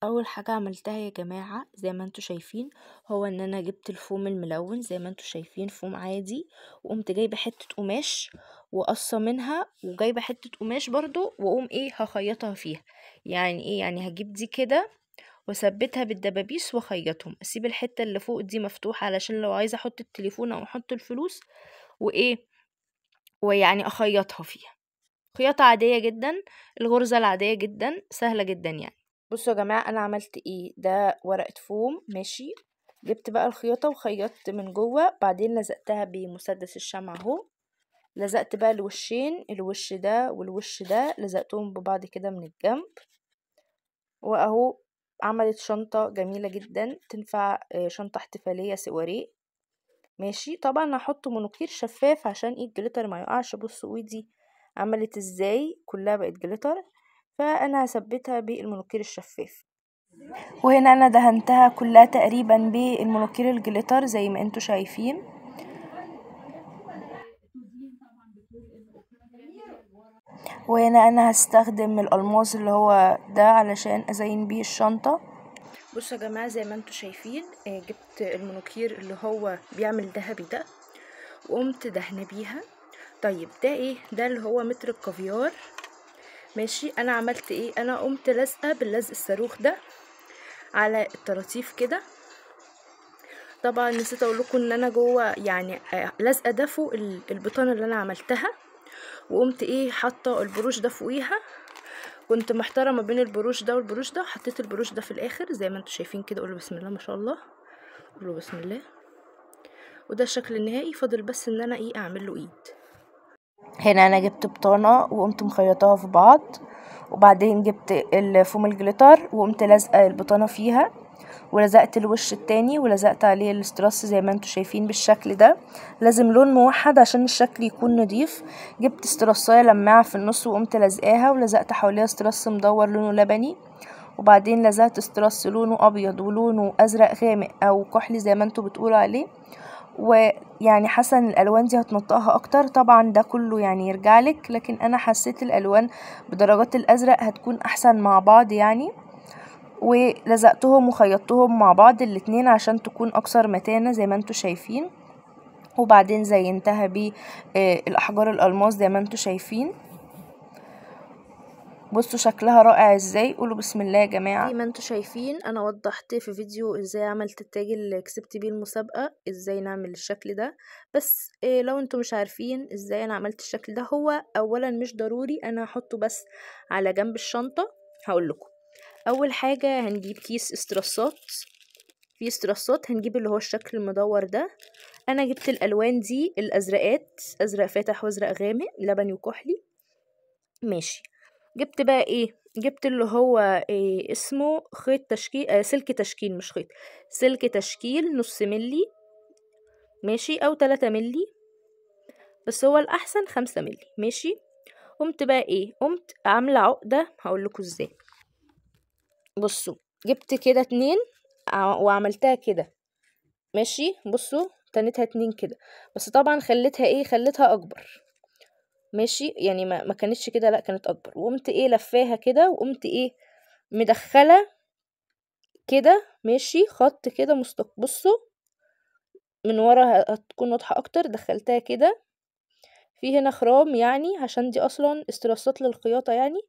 اول حاجه عملتها يا جماعه زي ما انتوا شايفين هو ان انا جبت الفوم الملون زي ما انتوا شايفين فوم عادي، وقمت جايبه حته قماش وقصه منها، وجايبه حته قماش برضو واقوم ايه هخيطها فيها. يعني ايه؟ يعني هجيب دي كده واثبتها بالدبابيس واخيطهم، اسيب الحته اللي فوق دي مفتوحه علشان لو عايزه احط التليفون او احط الفلوس، وايه ويعني اخيطها فيها خياطة عادية جدا، الغرزة العادية جدا سهلة جدا يعني. بصوا يا جماعة انا عملت ايه، ده ورقة فوم ماشي، جبت بقى الخياطة وخيطت من جوه، بعدين لزقتها بمسدس الشمع اهو، لزقت بقى الوشين، الوش ده والوش ده لزقتهم ببعض كده من الجنب، واهو عملت شنطة جميلة جدا تنفع شنطة احتفالية سواريه ماشي. طبعا هحط مونوكير شفاف عشان ايه الجليتر ما يقعش. بصوا ايدي عملت ازاي كلها بقت جليتر، فانا هثبتها بالمونوكير الشفاف. وهنا انا دهنتها كلها تقريبا بالمونوكير الجليتر زي ما انتوا شايفين. وهنا انا هستخدم الالماس اللي هو ده علشان ازين بيه الشنطة. بصوا يا جماعة زي ما انتوا شايفين جبت المونوكير اللي هو بيعمل ذهبي ده وقمت دهنه بيها. طيب ده ايه؟ ده اللي هو متر الكافيار ماشي. انا عملت ايه؟ انا قمت لازقه باللزق الصاروخ ده على الطراطيف كده. طبعا نسيت اقول لكم ان انا جوه يعني لازقه ده فوق البطانه اللي انا عملتها، وقمت ايه حاطه البروش ده فوقيها. كنت محتاره ما بين البروش ده والبروش ده، حطيت البروش ده في الاخر زي ما انتوا شايفين كده. قولوا بسم الله ما شاء الله، قولوا بسم الله. وده الشكل النهائي، فاضل بس ان انا ايه اعمل له ايد. هنا انا جبت بطانه وقمت مخيطاها في بعض، وبعدين جبت الفوم الجليتر وقمت لازقه البطانه فيها، ولزقت الوش التاني ولزقت عليه الاستراس زي ما انتوا شايفين بالشكل ده. لازم لون موحد عشان الشكل يكون نضيف. جبت استراسايه لماعه في النص وقمت لازقاها، ولزقت حواليها استراس مدور لونه لبني، وبعدين لزقت استراس لونه ابيض ولونه ازرق غامق او كحلي زي ما انتوا بتقولوا عليه. ويعني حاسه ان الالوان دي هتنطقها اكتر، طبعا ده كله يعني يرجعلك، لكن انا حسيت الالوان بدرجات الازرق هتكون احسن مع بعض يعني. ولزقتهم وخيطتهم مع بعض الاتنين عشان تكون اكثر متانة زي ما انتوا شايفين. وبعدين زينتها بالاحجار الالماس زي ما انتوا شايفين. بصوا شكلها رائع ازاي، قولوا بسم الله يا جماعه. زي ما انتوا شايفين انا وضحت في فيديو ازاي عملت التاج اللي كسبت بيه المسابقه ازاي نعمل الشكل ده. بس لو انتوا مش عارفين ازاي انا عملت الشكل ده، هو اولا مش ضروري انا هحطه بس على جنب الشنطه. هقول لكم اول حاجه هنجيب كيس استرسات، في استرسات هنجيب اللي هو الشكل المدور ده. انا جبت الالوان دي الازرقات، ازرق فاتح وازرق غامق لبني وكحلي ماشي. جبت بقى ايه؟ جبت اللي هو إيه اسمه خيط تشكيل سلك تشكيل، مش خيط، سلك تشكيل نص ملي ماشي او 3 ملي، بس هو الاحسن 5 ملي ماشي. قمت بقى ايه؟ قمت عامله عقده، هقول لكم ازاي. بصوا جبت كده 2 وعملتها كده ماشي. بصوا تنتها 2 كده، بس طبعا خليتها ايه، خليتها اكبر ماشي. يعني ما كانتش كده، لا كانت اكبر. وقمت ايه لفاها كده، وقمت ايه مدخله كده ماشي خط كده بصوا من ورا هتكون واضحه اكتر. دخلتها كده في هنا خرام يعني عشان دي اصلا استرسات للخياطه يعني.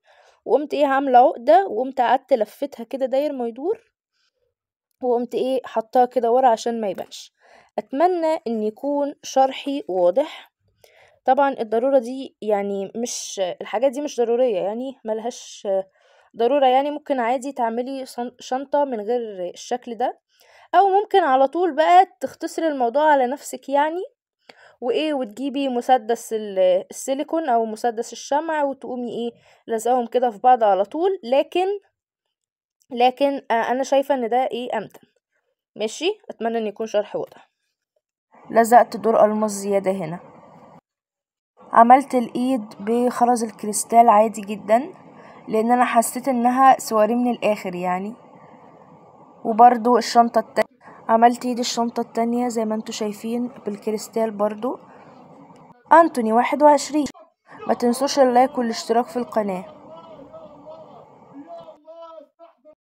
وقمت ايه عامله عقده، وقمت قعدت لفتها كده داير ما يدور، وقمت ايه حطاها كده ورا عشان ما يبانش. اتمنى ان يكون شرحي واضح. طبعا الضرورة دي يعني مش الحاجات دي مش ضرورية، يعني ملهاش ضرورة. يعني ممكن عادي تعملي شنطة من غير الشكل ده، او ممكن على طول بقى تختصري الموضوع على نفسك يعني، وايه وتجيبي مسدس السيليكون او مسدس الشمع وتقومي ايه لازقهم كده في بعض على طول. لكن انا شايفة ان ده ايه امتن ماشي. اتمنى ان يكون شرح واضح. لزقت دور الماس زيادة هنا. عملت الايد بخرز الكريستال عادي جدا لان انا حسيت انها سواري من الاخر يعني. وبرضو الشنطة التانية عملت ايد الشنطة التانية زي ما انتوا شايفين بالكريستال برضو انتوني 21. ما تنسوش اللايك والاشتراك في القناة.